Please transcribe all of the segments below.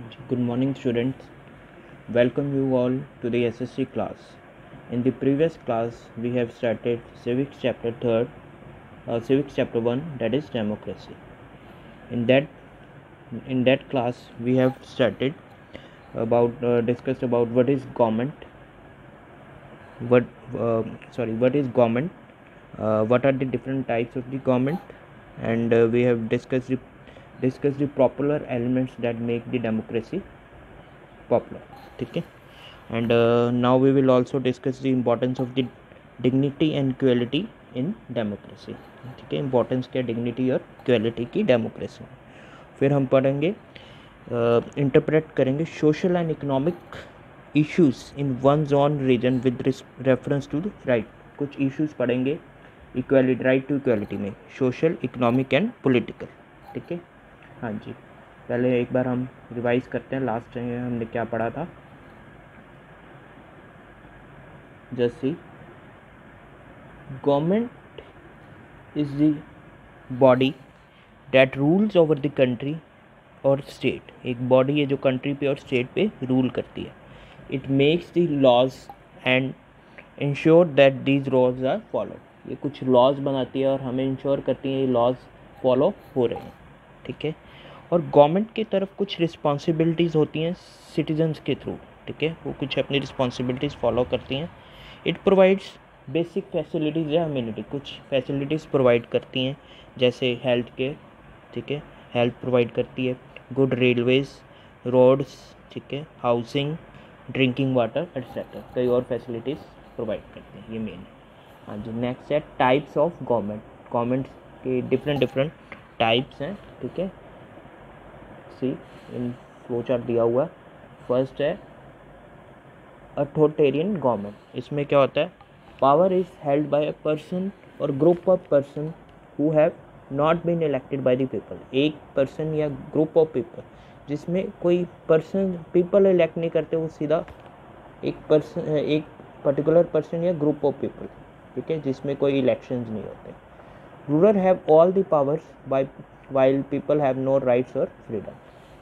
Good morning, students. Welcome you all to the SSC class. In the previous class, we have started Civics Chapter 3rd, Civics Chapter 1, that is Democracy. In that class, we have started discussed about what is government, what is government, what are the different types of the government, and we have discussed the popular elements that make the democracy popular. Okay. And now we will also discuss the importance of the dignity and equality in democracy. ठीक है, importance क्या dignity और equality की democracy में. फिर हम पढ़ेंगे interpret करेंगे social and economic issues in one zone region with reference to the right. कुछ इश्यूज पढ़ेंगे इक्वालिटी, राइट टू इक्वालिटी में, सोशल, इकोनॉमिक एंड पॉलिटिकल. ठीक है, हाँ जी. पहले एक बार हम रिवाइज करते हैं लास्ट टाइम हमने क्या पढ़ा था. Just see, government is the body that rules over the country और स्टेट. एक बॉडी है जो कंट्री पे और स्टेट पे रूल करती है. It makes the laws and ensure that these laws are follow. ये कुछ लॉज बनाती है और हमें इंश्योर करती है ये लॉज फॉलो हो रहे हैं. ठीक है, और गवर्नमेंट की तरफ कुछ रिस्पॉन्सिबिलिटीज़ होती हैं सिटीजन्स के थ्रू. ठीक है, वो कुछ अपनी रिस्पॉन्सिबिलिटीज़ फॉलो करती हैं. इट प्रोवाइड्स बेसिक फैसिलिटीज़ या अम्यूनिटी. कुछ फैसिलिटीज़ प्रोवाइड करती हैं जैसे हेल्थ केयर. ठीक है, हेल्थ प्रोवाइड करती है, गुड रेलवेज, रोड्स. ठीक है, हाउसिंग, ड्रिंकिंग वाटर एट्सेट्रा. कई और फैसिलिटीज़ प्रोवाइड करते हैं, ये मेन है. हाँ जी. नेक्स्ट है टाइप्स ऑफ गवर्नमेंट. गवर्नमेंट के डिफरेंट टाइप्स हैं. ठीक है, सी इन फ्लो चार्ट दिया हुआ है. फर्स्ट है अथॉरिटेरियन गवर्नमेंट. इसमें क्या होता है, power is held by a person और group of person who have not been elected by the people. एक पर्सन या ग्रुप ऑफ पीपल जिसमें कोई पर्सन पीपल इलेक्ट नहीं करते, वो सीधा एक पर्टिकुलर पर्सन या ग्रुप ऑफ पीपल. ठीक है, जिसमें कोई इलेक्शंस नहीं होते. Ruler have all the powers by while people have no rights और फ्रीडम.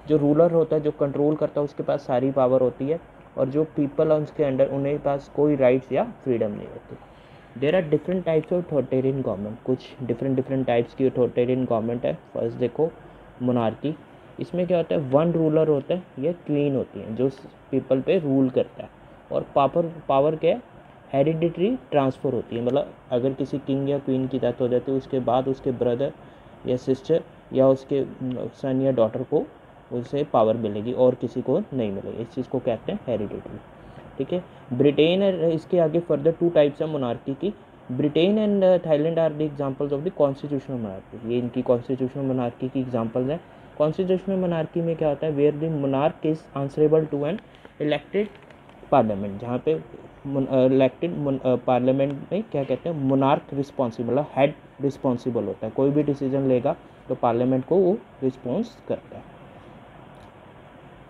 जो रूलर होता है, जो कंट्रोल करता है, उसके पास सारी पावर होती है, और जो पीपल है उसके अंडर उन्हें पास कोई राइट्स या फ्रीडम नहीं होती. There are different types of authoritarian government. कुछ डिफरेंट टाइप्स की अथॉरिटेरियन गवर्नमेंट है. फर्स्ट देखो मोनार्की. इसमें क्या होता है, वन रूलर होता है या क्वीन होती है जो पीपल पे रूल करता है. और पावर क्या है, हेरिडिटरी ट्रांसफ़र होती है. मतलब अगर किसी किंग या क्वीन की डेथ हो जाती है, उसके बाद उसके ब्रदर या सिस्टर या उसके सन या डॉटर को उसे पावर मिलेगी और किसी को नहीं मिलेगी. इस चीज़ को कहते हैं हेरिडिटरी. ठीक है, ब्रिटेन है. इसके आगे फर्दर टू टाइप्स है मोनार्की की. Britain and Thailand are the examples of the constitutional monarchy. ये इनकी कॉन्स्टिट्यूशनल मोनार्की की एग्जांपल्स हैं. कॉन्स्टिट्यूशनल मोनार्की में क्या होता है, where the monarch is answerable to an elected parliament. जहाँ पे इलेक्टेड पार्लियामेंट में क्या कहते हैं, मोनार्क रिस्पॉन्सिबल, हेड रिस्पॉन्सिबल होता है. कोई भी डिसीजन लेगा तो पार्लियामेंट को वो रिस्पॉन्स करता है.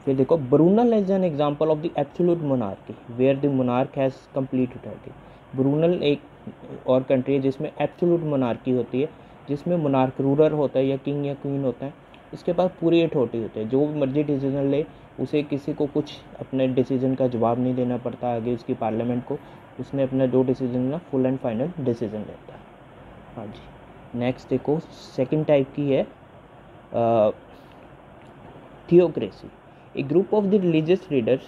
फिर देखो Brunei is an example of the absolute monarchy where the monarch has complete authority. Brunei एक और कंट्री है जिसमें एब्सोल्यूट मोनार्की होती है, जिसमें मोनार्क रूलर होता है या किंग या क्वीन होता है. इसके पास पूरी अथॉरिटी होती है. जो मर्जी डिसीजन ले, उसे किसी को कुछ अपने डिसीजन का जवाब नहीं देना पड़ता आगे उसकी पार्लियामेंट को. उसने अपना जो डिसीजन ना फुल एंड फाइनल डिसीजन लेता है. हाँ जी. नेक्स्ट देखो सेकेंड टाइप की है theocracy. A group of the religious leaders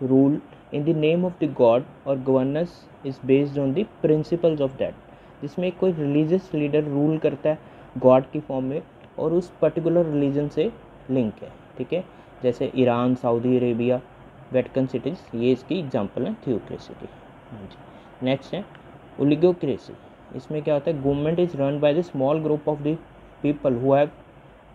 rule in the name of the god or governance is based on the principles of that. जिसमें कोई religious leader रूल करता है गॉड की फॉर्म में और उस पर्टिकुलर रिलीजन से लिंक है. ठीक है, जैसे Iran, Saudi Arabia, Vatican cities, ये इसकी एग्जांपल है थियोक्रेसी की. हाँ जी. नेक्स्ट है ओलिगोक्रेसी. इसमें क्या होता है, government is run by the small group of the people who have,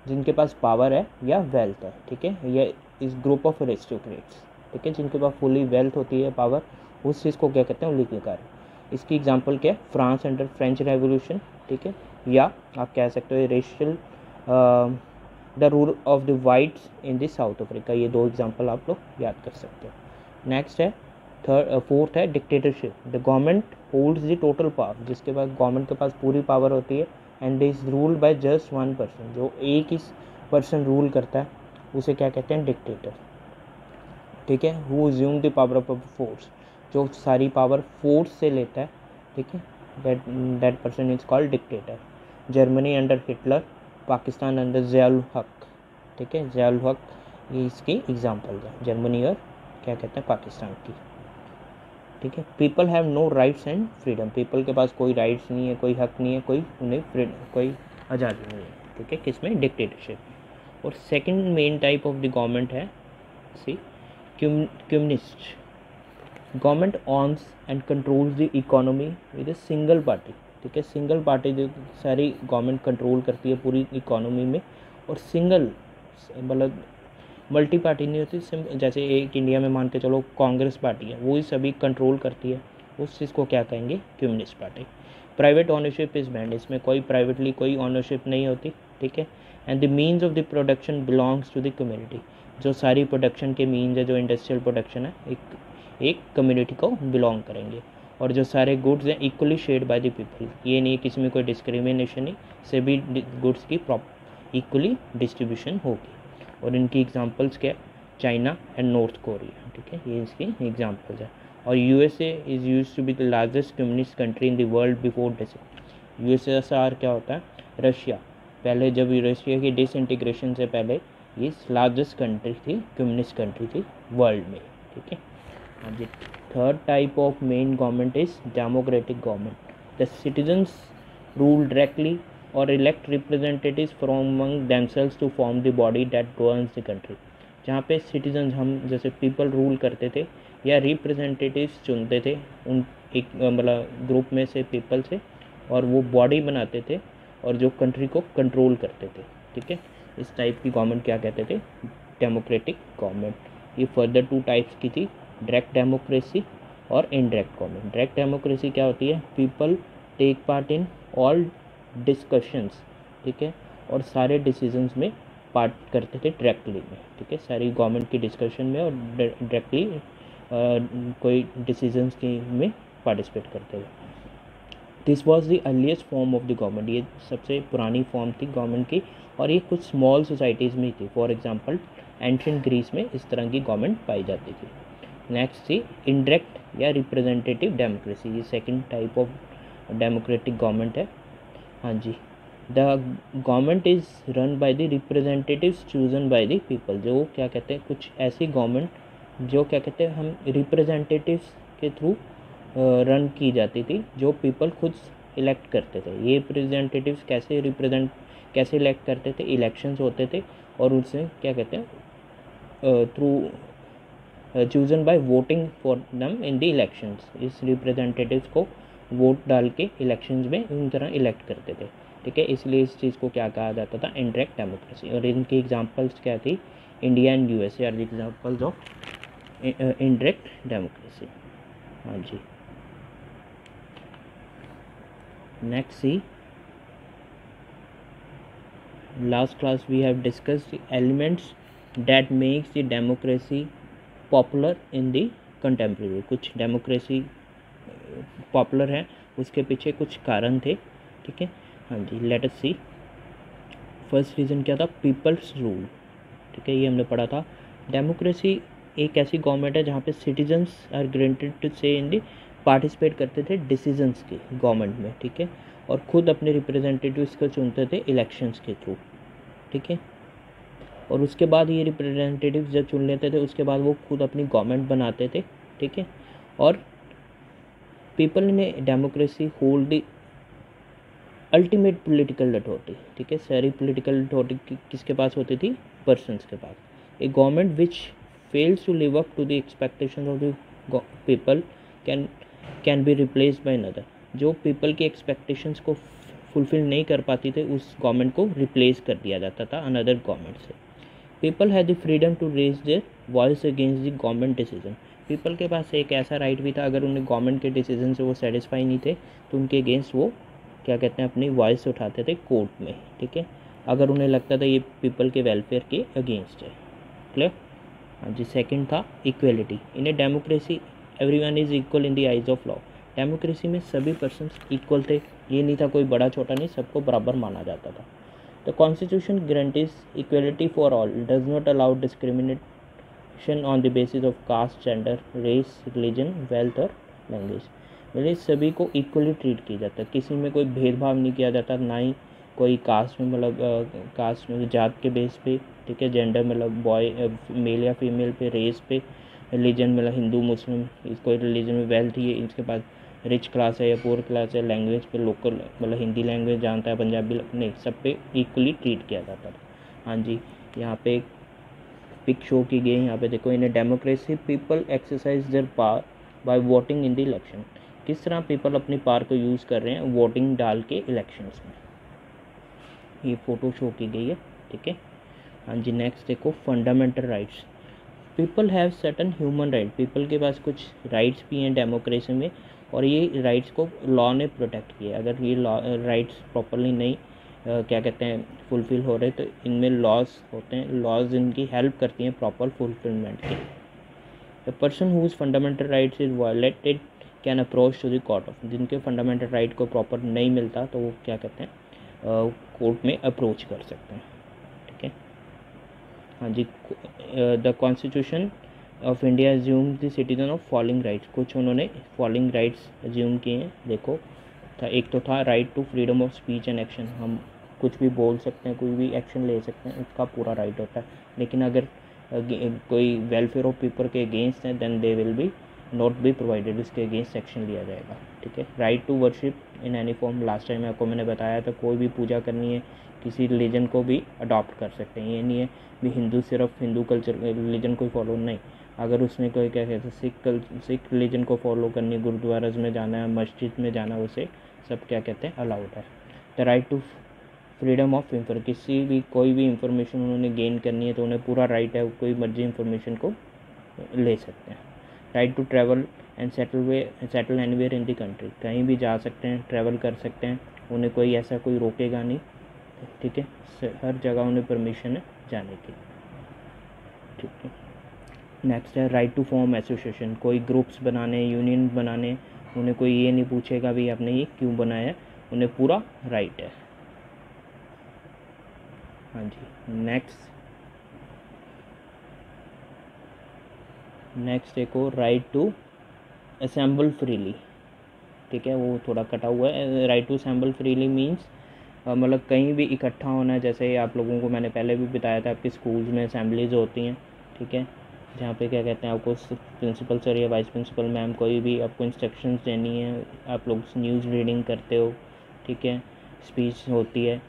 जिनके पास पावर है या वेल्थ है. ठीक है, ये इस ग्रुप ऑफ एरिस्टोक्रेट्स. ठीक है, जिनके पास फुली वेल्थ होती है, पावर, उस चीज़ को क्या कहते हैं, ओलिगार्की. इसकी एग्जांपल क्या है, फ्रांस अंडर फ्रेंच रेवोल्यूशन. ठीक है, या आप कह सकते हो racial the rule of the whites in the South Africa. ये दो एग्जांपल आप लोग याद कर सकते हो. नेक्स्ट है फोर्थ है dictatorship. The government holds the total power. जिसके पास गवर्नमेंट के पास पूरी पावर होती है and is ruled by just one person. जो एक ही पर्सन रूल करता है उसे क्या कहते हैं, डिक्टेटर. ठीक है, who assume the power of force, जो सारी पावर फोर्स से लेता है, ठीक है, that person is called dictator. Germany under Hitler, Pakistan under Ziaul हक, ठीक है, ज़ियाउल हक ये इसकी एग्जाम्पल है, जर्मनी और क्या कहते हैं पाकिस्तान की, ठीक है। People have no rights and freedom, people के पास कोई राइट्स नहीं है, कोई हक नहीं है, कोई उन्हें कोई आज़ादी नहीं है, ठीक है, किसमें, डिक्टेटरशिप। और second main type of the government है C communist. Government owns and controls the economy with a single party, ठीक है, सिंगल पार्टी जो सारी गवर्नमेंट कंट्रोल करती है पूरी इकोनॉमी में, और सिंगल मतलब मल्टी पार्टी नहीं होती, जैसे एक इंडिया में मान के चलो कांग्रेस पार्टी है, वो ही सभी कंट्रोल करती है, उस चीज़ को क्या कहेंगे, communist party. Private ownership is banned, इसमें कोई प्राइवेटली कोई ऑनरशिप नहीं होती, ठीक है। And the means of the production belongs to the community, जो सारी प्रोडक्शन के मीन्स है, जो इंडस्ट्रियल प्रोडक्शन है, एक कम्युनिटी को बिलोंग करेंगे। और जो सारे गुड्स हैं equally shared by the people, ये नहीं कि किसी में कोई डिस्क्रिमिनेशन नहीं, सभी गुड्स की इक्वली डिस्ट्रीब्यूशन होगी। और इनकी एग्जांपल्स क्या है, चाइना एंड नॉर्थ कोरिया, ठीक है, ये इसकी एग्जांपल्स है। और USA is used to be the largest communist country in the world before USSR क्या होता है, रशिया, पहले जब रशिया की डिसइंटीग्रेशन से पहले ये लार्जेस्ट कंट्री थी, कम्युनिस्ट कंट्री थी वर्ल्ड में, ठीक है। हाँ जी, third type of main government is democratic government. The citizens rule directly और elect representatives from among themselves to form the body that governs the country, जहाँ पे सिटीजन्स हम जैसे पीपल रूल करते थे या रिप्रेजेंटेटिव्स चुनते थे उन एक मतलब ग्रुप में से पीपल से, और वो बॉडी बनाते थे और जो कंट्री को कंट्रोल करते थे, ठीक है। इस टाइप की गवर्नमेंट क्या कहते थे, डेमोक्रेटिक गवर्नमेंट। ये फर्दर टू टाइप्स की थी, डायरेक्ट डेमोक्रेसी और इनडायरेक्ट गवर्नमेंट। डायरेक्ट डेमोक्रेसी क्या होती है, people take part in all discussions, ठीक है, और सारे डिसीजंस में पार्ट करते थे डायरेक्टली में, ठीक है, सारी गवर्नमेंट की डिस्कशन में और डायरेक्टली कोई डिसीजंस की में पार्टिसिपेट करते थे। This was the earliest form of the government, ये सबसे पुरानी फॉर्म थी गवर्नमेंट की, और ये कुछ स्मॉल सोसाइटीज़ में थी। फॉर एग्जांपल एंशिएंट ग्रीस में इस तरह की गवर्नमेंट पाई जाती थी। नेक्स्ट थी इनडायरेक्ट या रिप्रेजेंटेटिव डेमोक्रेसी, ये second type of democratic government है। हाँ जी, the government is run by the representatives chosen by the people, जो क्या कहते हैं, कुछ ऐसी गवर्नमेंट जो क्या कहते हैं हम रिप्रेजेंटेटिव्स के थ्रू रन की जाती थी, जो पीपल खुद इलेक्ट करते थे। ये रिप्रेजेंटेटिव्स कैसे इलेक्ट करते थे, इलेक्शंस होते थे और उससे क्या कहते हैं through chosen bye voting for them in the elections, इस रिप्रेजेंटेटिव्स को वोट डाल के इलेक्शंस में इन तरह इलेक्ट करते थे, ठीक है। इसलिए इस चीज़ को क्या कहा जाता था, इनडायरेक्ट डेमोक्रेसी। और इनकी एग्जांपल्स क्या थी, India and USA are the examples of indirect democracy. हाँ जी, next C, last class we have discussed the elements that makes the democracy popular in the contemporary। कुछ डेमोक्रेसी पॉपुलर है उसके पीछे कुछ कारण थे, ठीक है। हाँ जी, लेट अस सी। फर्स्ट रीज़न क्या था, पीपल्स रूल, ठीक है, ये हमने पढ़ा था। डेमोक्रेसी एक ऐसी गवर्नमेंट है जहाँ पे सिटीजन्स आर ग्रांटेड टू से इन दी पार्टिसिपेट करते थे डिसीजंस की गवर्नमेंट में, ठीक है, और ख़ुद अपने रिप्रेजेंटेटिव्स को चुनते थे इलेक्शंस के थ्रू, ठीक है। और उसके बाद ये रिप्रेजेंटेटिव्स जब चुन लेते थे उसके बाद वो खुद अपनी गवर्नमेंट बनाते थे, ठीक है। और पीपल ने democracy hold the ultimate political authority, ठीक है, सारी पॉलिटिकल अथॉरिटी किसके पास होती थी, पर्सन्स के पास। A government which fails to live up to the expectation of the people can be replaced by another, जो पीपल की एक्सपेक्टेशंस को फुलफिल नहीं कर पाती थे उस गवर्नमेंट को रिप्लेस कर दिया जाता था अनदर गवर्नमेंट से। People had the freedom to raise their voice against the government decision, people के पास एक ऐसा राइट भी था, अगर उन्हें गवर्नमेंट के डिसीजन से वो सेटिस्फाई नहीं थे तो उनके अगेंस्ट वो क्या कहते हैं अपनी वॉइस उठाते थे कोर्ट में, ठीक है, अगर उन्हें लगता था ये पीपल के वेलफेयर के अगेंस्ट है। क्लियर। हाँ जी, सेकंड था equality. In a democracy everyone is equal in the eyes of law, democracy में सभी पर्सन्स इक्वल थे, ये नहीं था कोई बड़ा छोटा नहीं, सबको बराबर माना जाता था। The constitution guarantees equality for all, does not allow discrimination election on the basis of caste, gender, race, religion, wealth और लैंग्वेज। मतलब सभी को इक्वली ट्रीट किया जाता है, किसी में कोई भेदभाव नहीं किया जाता, ना ही कोई कास्ट में मतलब कास्ट में जात के बेस पे, ठीक है, जेंडर मतलब बॉय मेल या फीमेल पे, रेस पे, रिलीजन मतलब हिंदू मुस्लिम, कोई रिलीजन में, वेल्थ ये इसके पास रिच क्लास है या पुअर क्लास है, लैंग्वेज पे लोकल मतलब हिंदी लैंग्वेज जानता है, पंजाबी नहीं, सब पे इक्वली ट्रीट किया जाता था। हाँ जी, यहाँ पे एक पिक शो की गई, यहाँ पे देखो, in a democracy people exercise their power by voting in the election. किस तरह पीपल अपनी पावर को यूज़ कर रहे हैं वोटिंग डाल के इलेक्शंस में, ये फ़ोटो शो की गई है, ठीक है। हाँ जी, नेक्स्ट देखो, fundamental rights. People have certain human right, people के पास कुछ राइट्स भी हैं डेमोक्रेसी में, और ये राइट्स को लॉ ने प्रोटेक्ट किया। अगर ये लॉ राइट्स प्रॉपरली नहीं क्या कहते हैं फुलफ़िल हो रहे, तो इनमें लॉज होते हैं, लॉज इनकी हेल्प करती हैं प्रॉपर फुलफिलमेंट के। The person whose fundamental rights is violated can approach to the court of, जिनके फंडामेंटल राइट को प्रॉपर नहीं मिलता तो वो क्या कहते हैं कोर्ट में अप्रोच कर सकते हैं, ठीक है। हाँ जी, the constitution of India assume the citizen of following rights, कुछ उन्होंने फॉलोइंग राइट्स एज्यूम किए हैं, देखो था, एक तो था right to freedom of speech and action, हम कुछ भी बोल सकते हैं, कोई भी एक्शन ले सकते हैं, उसका पूरा राइट होता है, लेकिन अगर कोई वेलफेयर ऑफ पीपल के अगेंस्ट है then they will be not be provided, इसके अगेंस्ट एक्शन लिया जाएगा, ठीक है। Right to worship in any form, last time आपको मैंने बताया था, कोई भी पूजा करनी है किसी रिलीजन को भी अडॉप्ट कर सकते हैं, ये नहीं है भी हिंदू सिर्फ हिंदू कल्चर रिलीजन को फॉलो, नहीं, अगर उसमें कोई क्या कहते हैं सिख रिलीजन को फॉलो करनी, गुरुद्वाराज में जाना है, मस्जिद में जाना, उसे सब क्या कहते हैं अलाउड है। The right to freedom of inform, किसी भी कोई भी इंफॉर्मेशन उन्होंने गेन करनी है तो उन्हें पूरा राइट है, कोई मर्जी इंफॉर्मेशन को ले सकते हैं। Right to travel and settle anywhere in the country, कहीं भी जा सकते हैं, ट्रैवल कर सकते हैं, उन्हें कोई ऐसा कोई रोकेगा नहीं, ठीक है, हर जगह उन्हें परमिशन है जाने की, ठीक है। नेक्स्ट है राइट टू फॉर्म एसोसिएशन, कोई ग्रुप्स बनाने, यूनियन बनाने, उन्हें कोई ये नहीं पूछेगा भी आपने ये क्यों बनाया है, उन्हें पूरा राइट है। हाँ जी, नेक्स्ट देखो, राइट टू असेंबल फ्रीली, ठीक है, वो थोड़ा कटा हुआ है। Right to assemble freely means मतलब कहीं भी इकट्ठा होना, जैसे आप लोगों को मैंने पहले भी बताया था, आपके स्कूल्स में असेंबलीज होती हैं, ठीक है, जहाँ पे क्या कहते हैं आपको प्रिंसिपल सर या वाइस प्रिंसिपल मैम कोई भी आपको इंस्ट्रक्शंस देनी है, आप लोग न्यूज़ रीडिंग करते हो, ठीक है, स्पीच होती है,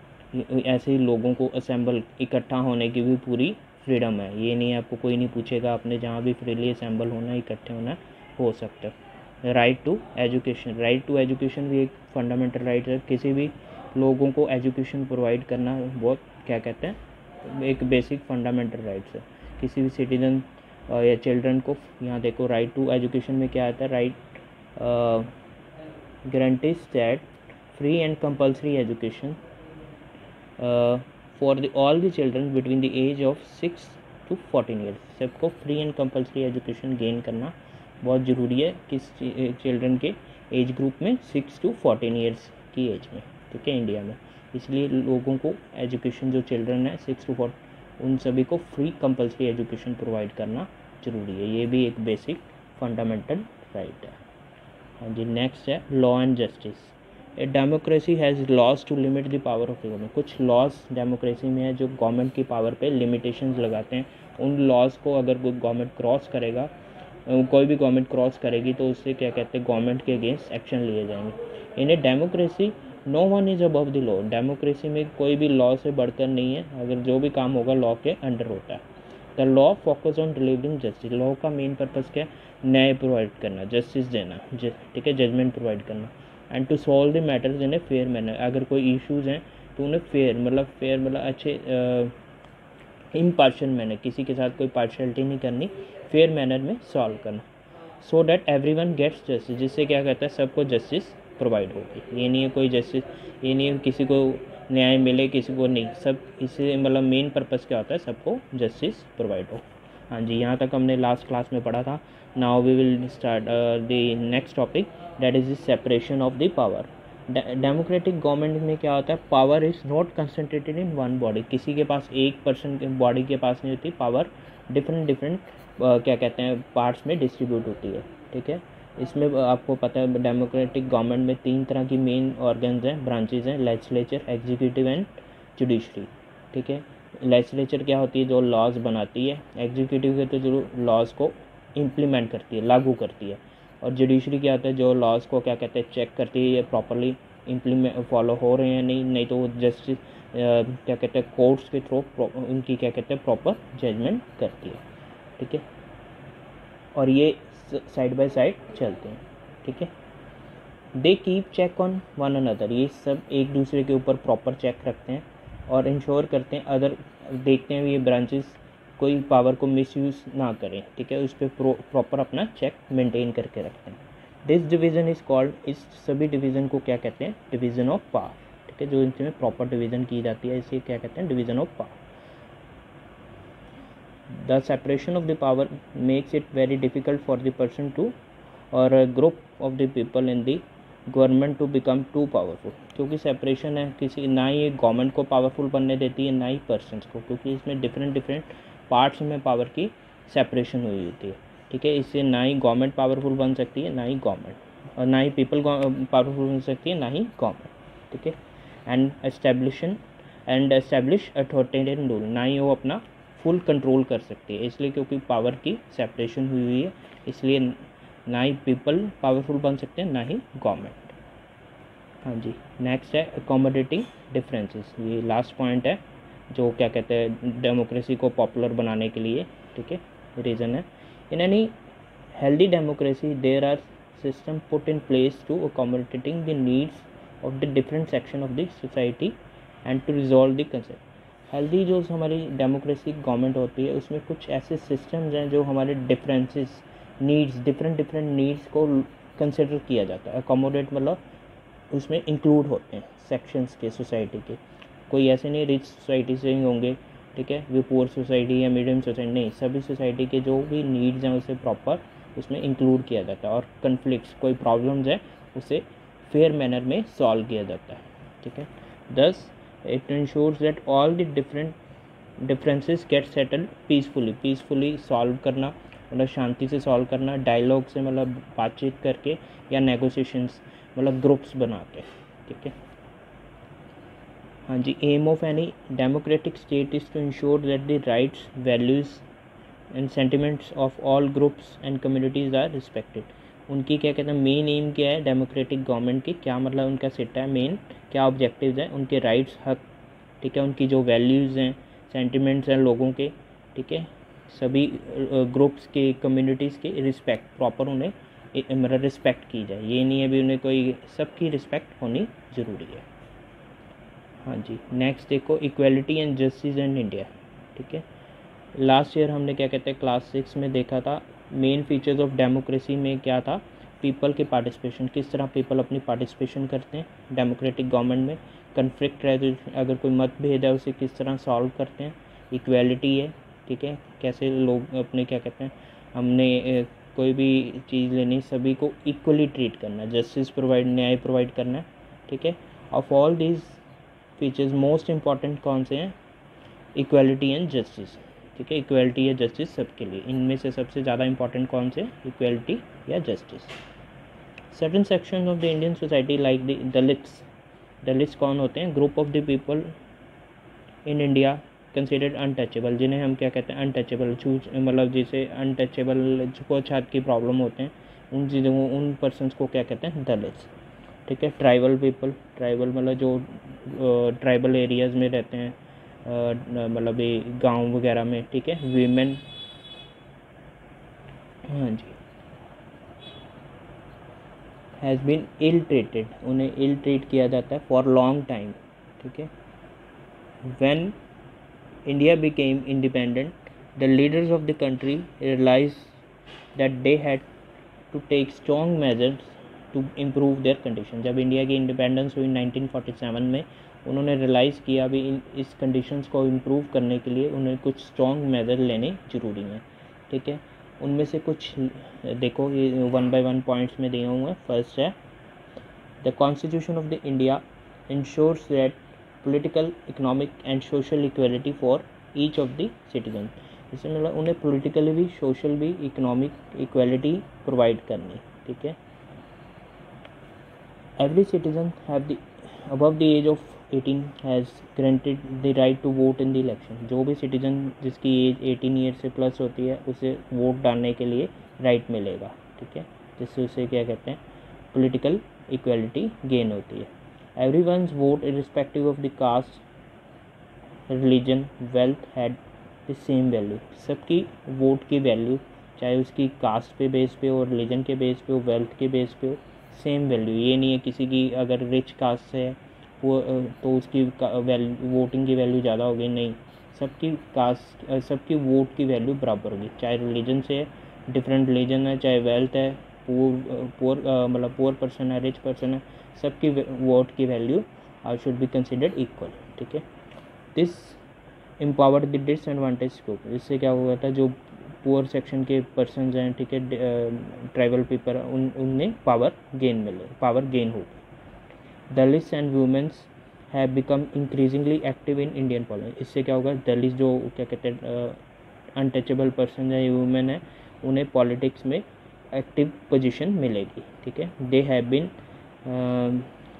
ऐसे ही लोगों को असेंबल इकट्ठा होने की भी पूरी फ्रीडम है, ये नहीं आपको कोई नहीं पूछेगा, आपने जहाँ भी फ्रीली असेंबल होना, इकट्ठे होना हो सकता है। Right to education, right to education भी एक फंडामेंटल राइट है, किसी भी लोगों को एजुकेशन प्रोवाइड करना बहुत क्या कहते हैं एक बेसिक फंडामेंटल राइट्स है, किसी भी सिटीजन या चिल्ड्रन को। यहाँ देखो राइट टू एजुकेशन में क्या आता है, right guarantees that free and compulsory education for all the children between the age of 6 to 14 years, सबको free and compulsory education gain करना बहुत ज़रूरी है, किस चिल्ड्रन के एज ग्रुप में 6 to 14 ईयर्स की एज में, ठीक है, इंडिया में, इसलिए लोगों को एजुकेशन जो चिल्ड्रन है 6 to 14 उन सभी को फ्री कंपल्सरी एजुकेशन प्रोवाइड करना ज़रूरी है, ये भी एक बेसिक फंडामेंटल राइट है। हाँ जी, नेक्स्ट है law and justice. A democracy has laws to limit the power of government, कुछ लॉज डेमोक्रेसी में है जो गवर्नमेंट की पावर पे लिमिटेशंस लगाते हैं, उन लॉज को अगर कोई गवर्नमेंट क्रॉस करेगा, कोई भी गवर्नमेंट क्रॉस करेगी तो उससे क्या कहते हैं गवर्नमेंट के अगेंस्ट एक्शन लिए जाएंगे। In a democracy no one is above the law, democracy में कोई भी लॉ से बढ़कर नहीं है, अगर जो भी काम होगा लॉ के अंडर होता है। The law focus on delivering justice, law का मेन पर्पज़ क्या है, न्याय प्रोवाइड करना, जस्टिस देना, ठीक है, जजमेंट प्रोवाइड करना, and to solve the matters in a fair manner, अगर कोई इश्यूज़ हैं तो उन्हें फेयर मतलब अच्छे इम्पार्शियल मैनर, किसी के साथ कोई पार्शियलिटी नहीं करनी, फेयर मैनर में सॉल्व करना, so that everyone gets justice, जिससे क्या कहता है सबको जस्टिस प्रोवाइड होगी, ये नहीं है कोई जस्टिस, ये नहीं है किसी को न्याय मिले किसी को नहीं, सब इससे मतलब मेन पर्पज़ क्या होता है सबको जस्टिस प्रोवाइड हो। हाँ जी, यहाँ तक हमने लास्ट क्लास में पढ़ा था। Now we will start the next topic, that is the separation of the power. Democratic government में क्या होता है, power is not concentrated in one body, किसी के पास एक पर्सन के बॉडी के पास नहीं होती पावर, डिफरेंट डिफरेंट क्या कहते हैं पार्ट्स में डिस्ट्रीब्यूट होती है। ठीक है, इसमें आपको पता है डेमोक्रेटिक गवर्नमेंट में 3 तरह की मेन ऑर्गन्स हैं, ब्रांचेज हैं, लेजिस्लेचर, एग्जीक्यूटिव एंड जुडिशरी। ठीक है, लेजिस्लेचर क्या होती है, जो लॉज बनाती है। एग्जीक्यूटिव के तो जो लॉज को इम्प्लीमेंट करती है, लागू करती है। और जुडिशरी क्या होता है, जो लॉज को क्या कहते हैं चेक करती है ये प्रॉपरली इम्प्लीमेंट फॉलो हो रहे हैं नहीं तो जस्टिस क्या कहते हैं कोर्ट्स के थ्रू उनकी क्या कहते हैं प्रॉपर जजमेंट करती है। ठीक है, और ये साइड बाय साइड चलते हैं। ठीक है, they keep check on one another, ये सब एक दूसरे के ऊपर प्रॉपर चेक रखते हैं और इंश्योर करते हैं अदर देखते हैं ये ब्रांचेस कोई पावर को मिसयूज़ ना करें। ठीक है, उस पर प्रॉपर अपना चेक मेंटेन करके रखते हैं। दिस डिवीज़न इज़ कॉल्ड, इस सभी डिवीज़न को क्या कहते हैं, डिवीज़न ऑफ पावर। ठीक है, जो इनमें प्रॉपर डिवीज़न की जाती है इसे क्या कहते हैं, division of power. The separation of the power makes it very difficult for the person to और group of the people in the government to become too powerful, क्योंकि सेपरेशन है किसी ना ही गवर्नमेंट को पावरफुल बनने देती है ना ही पर्सनस को, क्योंकि इसमें डिफरेंट डिफरेंट पार्ट्स में पावर की सेपरेशन हुई होती है। ठीक है, इससे ना ही गवर्नमेंट पावरफुल बन सकती है ना ही गवर्नमेंट, और ना ही पीपल पावरफुल बन सकती है ना ही गवर्नमेंट। ठीक है, एंड एस्टैब्लिश अथॉरिटेरियन रूल, ना ही वो अपना फुल कंट्रोल कर सकती है, इसलिए क्योंकि पावर की सेपरेशन हुई है, इसलिए ना ही पीपल पावरफुल बन सकते हैं ना ही गवर्नमेंट। हाँ जी, नेक्स्ट है अकोमोडेटिंग डिफरेंसेस, ये लास्ट पॉइंट है जो क्या कहते हैं डेमोक्रेसी को पॉपुलर बनाने के लिए। ठीक है, रीज़न है in any healthy democracy there are system put in place to accommodating the needs of the different section of the society and to resolve the concept. Healthy जो हमारी डेमोक्रेसी गवर्नमेंट होती है उसमें कुछ ऐसे सिस्टम्स हैं जो हमारे डिफरेंसेस नीड्स डिफरेंट नीड्स को कंसिडर किया जाता है। अकोमोडेट मतलब उसमें इंक्लूड होते हैं सेक्शंस के सोसाइटी के, कोई ऐसे नहीं रिच सोसाइटी से ही होंगे। ठीक है, वो पुअर सोसाइटी या मीडियम सोसाइटी नहीं, सभी सोसाइटी के जो भी नीड्स हैं उसे प्रॉपर उसमें इंक्लूड किया जाता है और कन्फ्लिक्ट्स कोई प्रॉब्लम्स है उसे फेयर मैनर में सॉल्व किया जाता है। ठीक है, thus it ensures that all the differences get settled peacefully solve करना मतलब शांति से सॉल्व करना, डायलॉग से मतलब बातचीत करके या नेगोशिएशंस मतलब ग्रुप्स बना के। ठीक है, हाँ जी, aim of any democratic state is to ensure that the rights values and sentiments of all groups and communities are respected. उनकी क्या कहते हैं मेन एम क्या है डेमोक्रेटिक गवर्नमेंट की, क्या मतलब उनका सिट्टा है मेन क्या ऑब्जेक्टिव्स हैं, उनके राइट्स हक। ठीक है, उनकी जो वैल्यूज़ हैं सेंटिमेंट्स हैं लोगों के। ठीक है, सभी ग्रुप्स के कम्युनिटीज़ के रिस्पेक्ट प्रॉपर उन्हें मतलब रिस्पेक्ट की जाए, ये नहीं है भी उन्हें कोई सबकी रिस्पेक्ट होनी ज़रूरी है। हाँ जी, नेक्स्ट देखो equality and justice in India. ठीक है, लास्ट ईयर हमने क्या कहते हैं क्लास 6 में देखा था मेन फीचर्स ऑफ डेमोक्रेसी में क्या था, पीपल के पार्टिसिपेशन, किस तरह पीपल अपनी पार्टिसिपेशन करते हैं डेमोक्रेटिक गवर्नमेंट में। कन्फ्लिक्ट रेजोल्यूशन, अगर कोई मतभेद है उसे किस तरह सॉल्व करते हैं। इक्वलिटी है, ठीक है, कैसे लोग अपने क्या कहते हैं हमने कोई भी चीज़ लेनी सभी को इक्वली ट्रीट करना, जस्टिस प्रोवाइड न्याय प्रोवाइड करना है। ठीक है, of all these features most important कौन से हैं, इक्वलिटी एंड जस्टिस। ठीक है, इक्वलिटी या जस्टिस सबके लिए, इनमें से सबसे ज़्यादा इंपॉर्टेंट कौन से, इक्वलिटी या justice. Certain section of the Indian society like the Dalits कौन होते हैं, group of the people in India considered untouchable, जिन्हें हम क्या कहते हैं अनटचेबल, मतलब जैसे अनटचेबल को छात की प्रॉब्लम होते हैं उन चीज़ों उन पर्सनस को क्या कहते हैं दलित्स। ठीक है, ट्राइबल पीपल, ट्राइबल मतलब जो ट्राइबल एरियाज़ में रहते हैं मतलब ये गांव वगैरह में। ठीक है, वीमेन, हाँ जी, हैज़ बीन इल ट्रीटेड, उन्हें इल ट्रीट किया जाता है फॉर लॉन्ग टाइम। ठीक है, when India became independent the leaders of the country realise that they had to take strong measures to improve their condition. जब इंडिया की independence हुई 1947 में, उन्होंने रियलाइज़ किया अभी इस कंडीशंस को इम्प्रूव करने के लिए उन्हें कुछ स्ट्रॉन्ग मेजर लेने ज़रूरी हैं। ठीक है, उनमें से कुछ देखो ये 1 by 1 पॉइंट्स में दिए हुए हैं। फर्स्ट है the constitution of the India ensures that political, economic and social equality for each of the citizen. इसमें मतलब उन्हें पॉलिटिकली भी, सोशल भी, इकोनॉमिक इक्वालिटी प्रोवाइड करनी, ठीक है। Every citizen have the above the age of 18 has granted the right to vote in the election. जो भी सिटीजन जिसकी एज 18 ईयर से प्लस होती है उसे वोट डालने के लिए राइट मिलेगा, ठीक है, जिससे उसे क्या कहते हैं, पॉलिटिकल इक्वालिटी गेन होती है। Every one's vote irrespective of the caste, religion, wealth had the same value. सबकी वोट की वैल्यू चाहे उसकी कास्ट पे बेस पे हो, रिलीजन के बेस पे हो, वेल्थ के बेस पे हो, सेम वैल्यू। ये नहीं है किसी की अगर रिच कास्ट से है वो तो उसकी वोटिंग की वैल्यू ज़्यादा होगी, नहीं, सबकी कास्ट सबकी वोट की वैल्यू बराबर होगी। चाहे रिलीजन से है, डिफरेंट रिलीजन है, चाहे वेल्थ है, मतलब पुअर पर्सन है, रिच पर्सन है, सबकी वोट की value should be considered equal, ठीक है। This empowered the disadvantage group. इससे क्या हुआ था, जो पुअर सेक्शन के पर्सनस हैं, ठीक है, ट्राइबल पीपल, उनमें पावर गेन हो। Dalits and womens have become increasingly active in Indian politics. इससे क्या होगा, दलित जो क्या कहते हैं अनटचेबल पर्सन है, वुमेन है, उन्हें पॉलिटिक्स में एक्टिव पोजीशन मिलेगी, ठीक है। They have been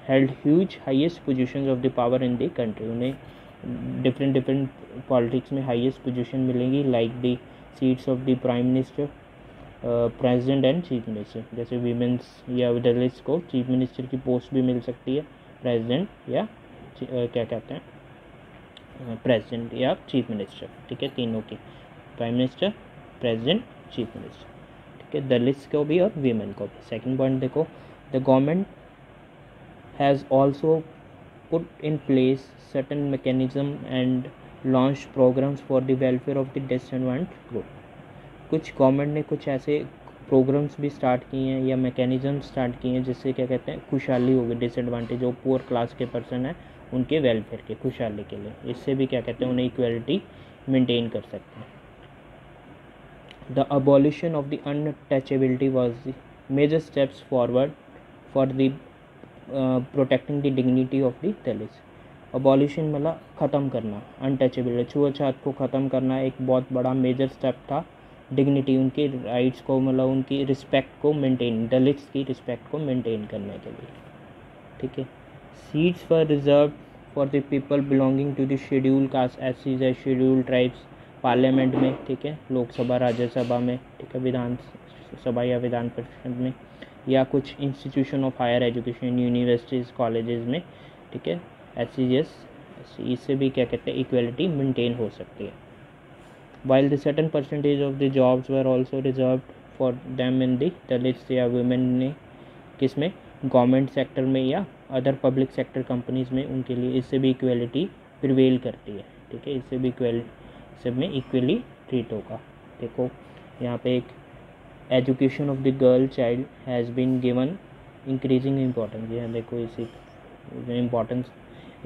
held huge highest positions of the power in the country. उन्हें डिफरेंट पॉलिटिक्स में हाईएस्ट पोजीशन मिलेंगी, like the seats of the prime minister, president and chief minister. जैसे womens या दलित्स को chief minister की post भी मिल सकती है, प्रेसिडेंट या क्या कहते हैं प्रेसिडेंट या चीफ मिनिस्टर, ठीक है, तीनों की, prime minister, president, chief minister, ठीक है, दलित्स को भी और वीमेन को भी। सेकंड पॉइंट देखो, the government has also put in place certain mechanism and launch programs for the welfare of the disadvantaged group. कुछ गवर्नमेंट ने कुछ ऐसे प्रोग्राम्स भी स्टार्ट किए हैं या मैकेनिज्म स्टार्ट किए हैं जिससे क्या कहते हैं खुशहाली होगी, डिसएडवांटेज जो पुअर क्लास के पर्सन है उनके वेलफेयर के, खुशहाली के लिए। इससे भी क्या कहते हैं उन्हें इक्वलिटी मेंटेन कर सकते हैं। The abolition of the untouchability was the major steps forward for the protecting the dignity of the Dalits. Abolition मतलब ख़त्म करना, अनटचेबिलिटी, छुआछूत को ख़त्म करना एक बहुत बड़ा मेजर स्टेप था डिग्निटी, उनके राइट्स को, मतलब उनकी रिस्पेक्ट को मेंटेन, दलित्स की रिस्पेक्ट को मेंटेन करने के लिए, ठीक है। Seats were reserved for the people belonging to the scheduled caste, एससीज है, शेड्यूल ट्राइब्स, पार्लियामेंट में, ठीक है, लोकसभा, राज्यसभा में, ठीक है, विधान सभा या विधान परिषद में, या कुछ institution of higher education, universities, colleges में, ठीक है, एससीएस, इससे भी क्या कहते हैं इक्वलिटी मेंटेन हो सकती है। While the certain percentage of the jobs were also reserved for them in the Dalits या वुमेन ने किस में, गवर्नमेंट सेक्टर में या अदर पब्लिक सेक्टर कंपनीज में, उनके लिए इससे भी इक्वलिटी प्रिवेल करती है, ठीक है, इससे भी सब में इक्वली ट्रीट होगा। देखो यहाँ पे एक education of the girl child has been given increasing importance, यहाँ देखो इसी इम्पोर्टेंस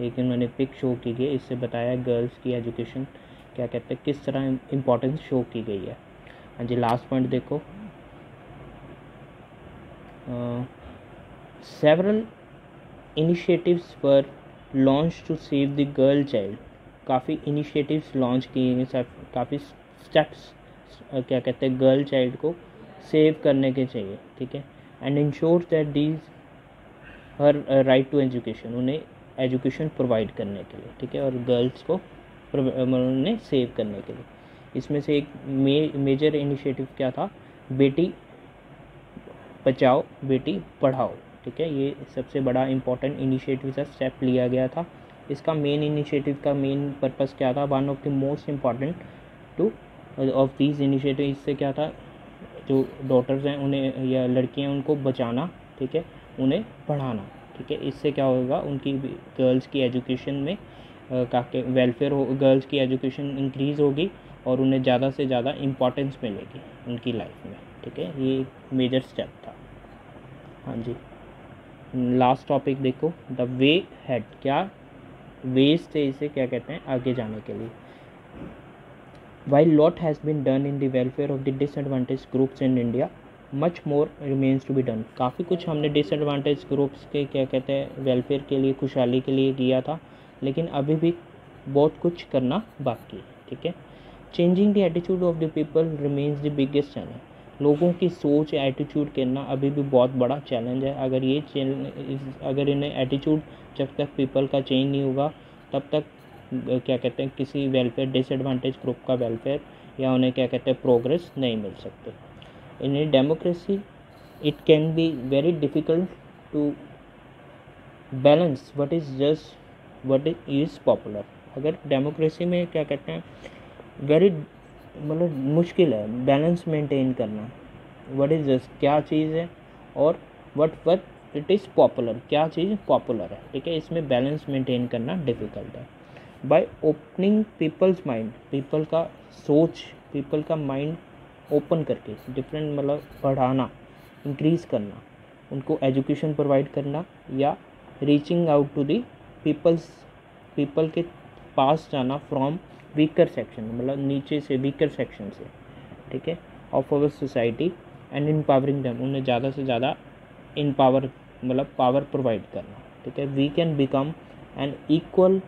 एक इन्होंने पिक शो की गई, इससे बताया गर्ल्स की एजुकेशन क्या कहते हैं किस तरह इम्पोर्टेंस शो की गई है। हाँ जी, लास्ट पॉइंट देखो, several initiatives were launch to save the girl child. काफ़ी इनिशिएटिव्स लॉन्च किए गए, काफ़ी स्टेप्स क्या कहते हैं गर्ल चाइल्ड को सेव करने के चाहिए, ठीक है। And ensure that these her right to education, उन्हें एजुकेशन प्रोवाइड करने के लिए, ठीक है, और गर्ल्स को उन्हें सेव करने के लिए। इसमें से एक मेजर इनिशिएटिव क्या था, बेटी बचाओ बेटी पढ़ाओ, ठीक है, ये सबसे बड़ा इम्पोर्टेंट इनिशिएटिव था, स्टेप लिया गया था। इसका मेन इनिशिएटिव का मेन पर्पस क्या था, one of the most important two of these initiative, इससे क्या था, जो डॉटर्स हैं उन्हें या लड़कियां उनको बचाना, ठीक है, उन्हें पढ़ाना, ठीक है। इससे क्या होगा, उनकी गर्ल्स की एजुकेशन में काफ़ी वेलफेयर हो, गर्ल्स की एजुकेशन इंक्रीज़ होगी और उन्हें ज़्यादा से ज़्यादा इम्पोर्टेंस मिलेगी उनकी लाइफ में, ठीक है, ये मेजर स्टेप था। हाँ जी, लास्ट टॉपिक देखो, द वे हेड, क्या वेज थे इसे क्या कहते हैं आगे जाने के लिए। While lot has been done in the welfare of the disadvantaged groups in India, much more remains to be done। काफ़ी कुछ हमने डिसएडवांटेज ग्रुप्स के क्या कहते हैं वेलफेयर के लिए, खुशहाली के लिए किया था, लेकिन अभी भी बहुत कुछ करना बाकी है, ठीक है। Changing the attitude of the people remains the biggest challenge. लोगों की सोच एटीट्यूड करना अभी भी बहुत बड़ा चैलेंज है। अगर इन्हें एटीट्यूड जब तक पीपल का चेंज नहीं होगा तब तक क्या कहते हैं किसी वेलफेयर डिसएडवांटेज ग्रुप का वेलफेयर या उन्हें क्या कहते हैं प्रोग्रेस नहीं मिल सकते। In democracy it can be very difficult to balance what is popular. अगर डेमोक्रेसी में क्या कहते हैं वेरी मतलब मुश्किल है बैलेंस मेंटेन करना, व्हाट इज़ जस्ट क्या चीज़ है और व्हाट इट इज़ पॉपुलर क्या चीज़ पॉपुलर है, ठीक है। इसमें बैलेंस मेंटेन करना डिफ़िकल्ट है। By opening people's mind, people का सोच पीपल का माइंड ओपन करके डिफरेंट मतलब बढ़ाना इंक्रीज़ करना, उनको एजुकेशन प्रोवाइड करना या reaching out to the people के पास जाना फ्रॉम वीकर सेक्शन मतलब नीचे से वीकर सेक्शन से, ठीक है, of our society and empowering them, उन्हें ज़्यादा से ज़्यादा इनपावर मतलब पावर प्रोवाइड करना, ठीक है। We can become an equal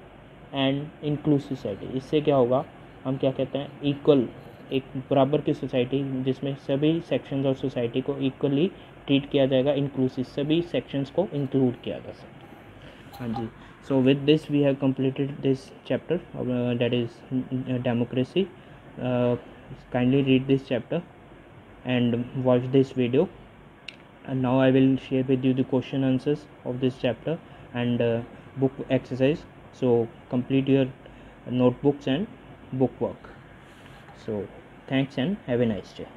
and inclusive society. इससे क्या होगा हम क्या कहते हैं इक्वल एक बराबर की सोसाइटी जिसमें सभी सेक्शंस ऑफ सोसाइटी को इक्वली ट्रीट किया जाएगा, इंक्लूसिव सभी सेक्शंस को इंक्लूड किया जा सकता है। हाँ जी, so with this we have completed this chapter that is democracy. Kindly read this chapter and watch this video, and now I will share with you the question answers of this chapter and book exercise. So complete your notebooks and book work. So thanks and have a nice day.